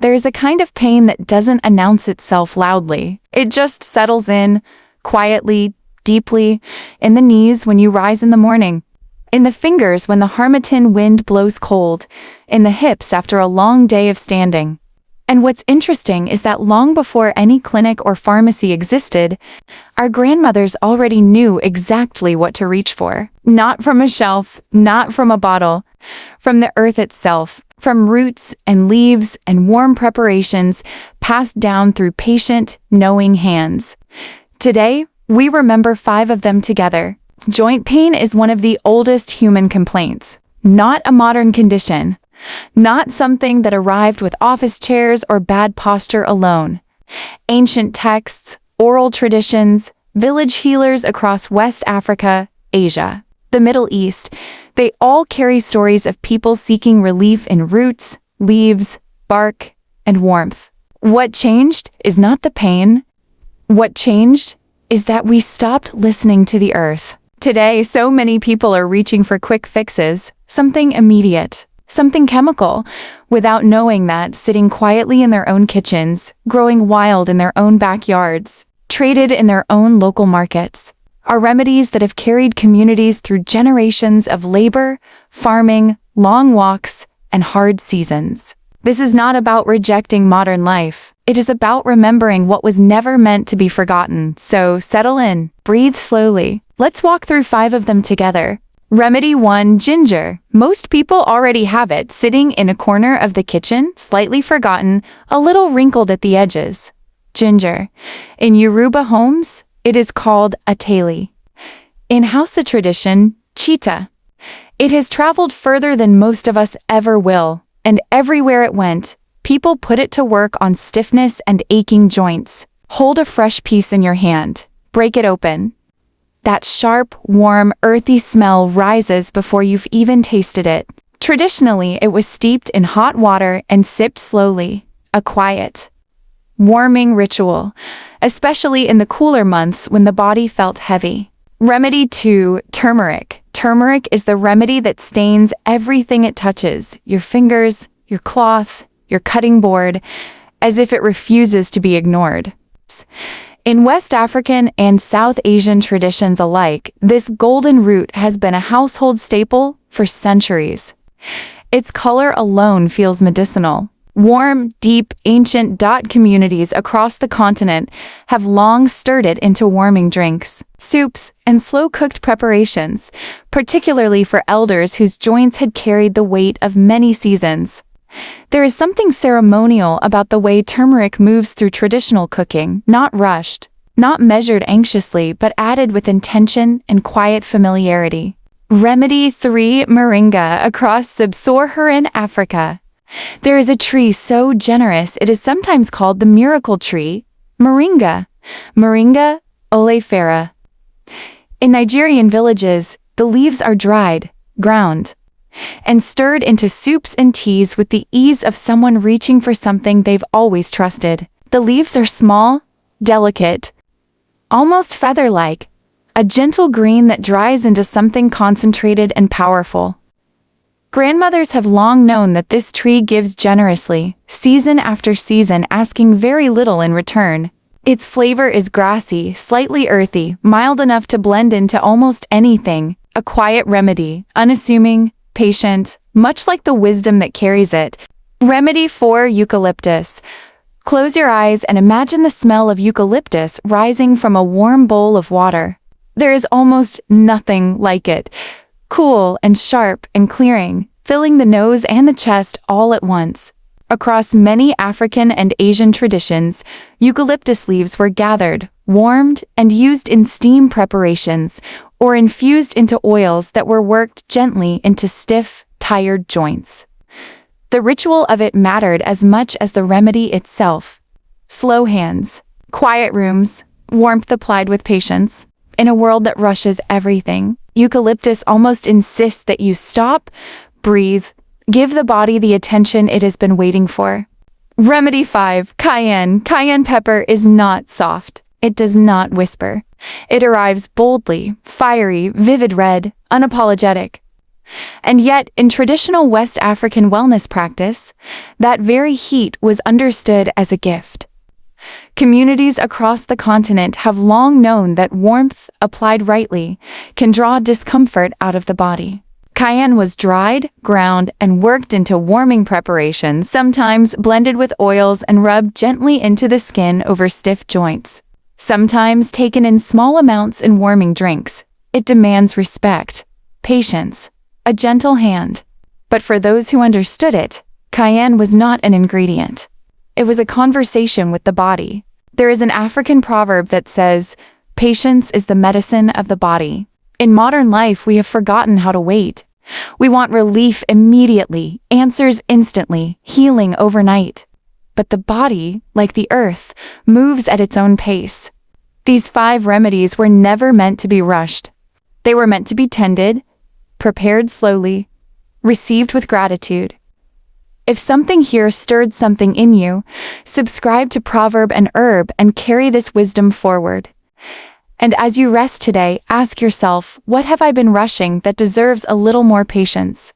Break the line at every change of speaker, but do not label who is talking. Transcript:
There's a kind of pain that doesn't announce itself loudly. It just settles in, quietly, deeply, in the knees when you rise in the morning, in the fingers when the Harmattan wind blows cold, in the hips after a long day of standing. And what's interesting is that long before any clinic or pharmacy existed, our grandmothers already knew exactly what to reach for. Not from a shelf, not from a bottle, from the earth itself, from roots and leaves and warm preparations passed down through patient, knowing hands. Today, we remember 5 of them together. Joint pain is one of the oldest human complaints, not a modern condition. Not something that arrived with office chairs or bad posture alone. Ancient texts, oral traditions, village healers across West Africa, Asia, the Middle East, they all carry stories of people seeking relief in roots, leaves, bark, and warmth. What changed is not the pain. What changed is that we stopped listening to the earth. Today, so many people are reaching for quick fixes, something immediate. Something chemical, without knowing that sitting quietly in their own kitchens, growing wild in their own backyards, traded in their own local markets, are remedies that have carried communities through generations of labor, farming, long walks, and hard seasons. This is not about rejecting modern life. It is about remembering what was never meant to be forgotten. So settle in, breathe slowly. Let's walk through 5 of them together. Remedy 1, ginger. Most people already have it sitting in a corner of the kitchen, slightly forgotten, a little wrinkled at the edges. Ginger. In Yoruba homes, it is called ateli. In Hausa tradition, chita. It has traveled further than most of us ever will, and everywhere it went, people put it to work on stiffness and aching joints. Hold a fresh piece in your hand. Break it open. That sharp, warm, earthy smell rises before you've even tasted it. Traditionally, it was steeped in hot water and sipped slowly, a quiet, warming ritual, especially in the cooler months when the body felt heavy. Remedy 2, turmeric. Turmeric is the remedy that stains everything it touches, your fingers, your cloth, your cutting board, as if it refuses to be ignored. In West African and South Asian traditions alike, this golden root has been a household staple for centuries. Its color alone feels medicinal. Warm, deep, ancient communities across the continent have long stirred it into warming drinks, soups, and slow-cooked preparations, particularly for elders whose joints had carried the weight of many seasons. There is something ceremonial about the way turmeric moves through traditional cooking, not rushed, not measured anxiously, but added with intention and quiet familiarity. Remedy 3, Moringa. Across sub-Saharan Africa, there is a tree so generous it is sometimes called the miracle tree, Moringa. Moringa oleifera. In Nigerian villages, the leaves are dried, ground, and stirred into soups and teas with the ease of someone reaching for something they've always trusted. The leaves are small, delicate, almost feather-like, a gentle green that dries into something concentrated and powerful. Grandmothers have long known that this tree gives generously, season after season, asking very little in return. Its flavor is grassy, slightly earthy, mild enough to blend into almost anything, a quiet remedy, unassuming, patient, much like the wisdom that carries it. Remedy 4, eucalyptus. Close your eyes and imagine the smell of eucalyptus rising from a warm bowl of water. There is almost nothing like it. Cool and sharp and clearing, filling the nose and the chest all at once. Across many African and Asian traditions, eucalyptus leaves were gathered, warmed, and used in steam preparations, or infused into oils that were worked gently into stiff, tired joints. The ritual of it mattered as much as the remedy itself. Slow hands, quiet rooms, warmth applied with patience. In a world that rushes everything, eucalyptus almost insists that you stop, breathe, give the body the attention it has been waiting for. Remedy 5, cayenne. Cayenne pepper is not soft. It does not whisper. It arrives boldly, fiery, vivid red, unapologetic. And yet, in traditional West African wellness practice, that very heat was understood as a gift. Communities across the continent have long known that warmth, applied rightly, can draw discomfort out of the body. Cayenne was dried, ground, and worked into warming preparations, sometimes blended with oils and rubbed gently into the skin over stiff joints. Sometimes taken in small amounts in warming drinks. It demands respect, patience, a gentle hand. But for those who understood it, cayenne was not an ingredient. It was a conversation with the body. There is an African proverb that says, "Patience is the medicine of the body." In modern life, we have forgotten how to wait. We want relief immediately, answers instantly, healing overnight. But the body, like the earth, moves at its own pace. These 5 remedies were never meant to be rushed. They were meant to be tended, prepared slowly, received with gratitude. If something here stirred something in you, subscribe to Proverb and Herb and carry this wisdom forward. And as you rest today, ask yourself, what have I been rushing that deserves a little more patience?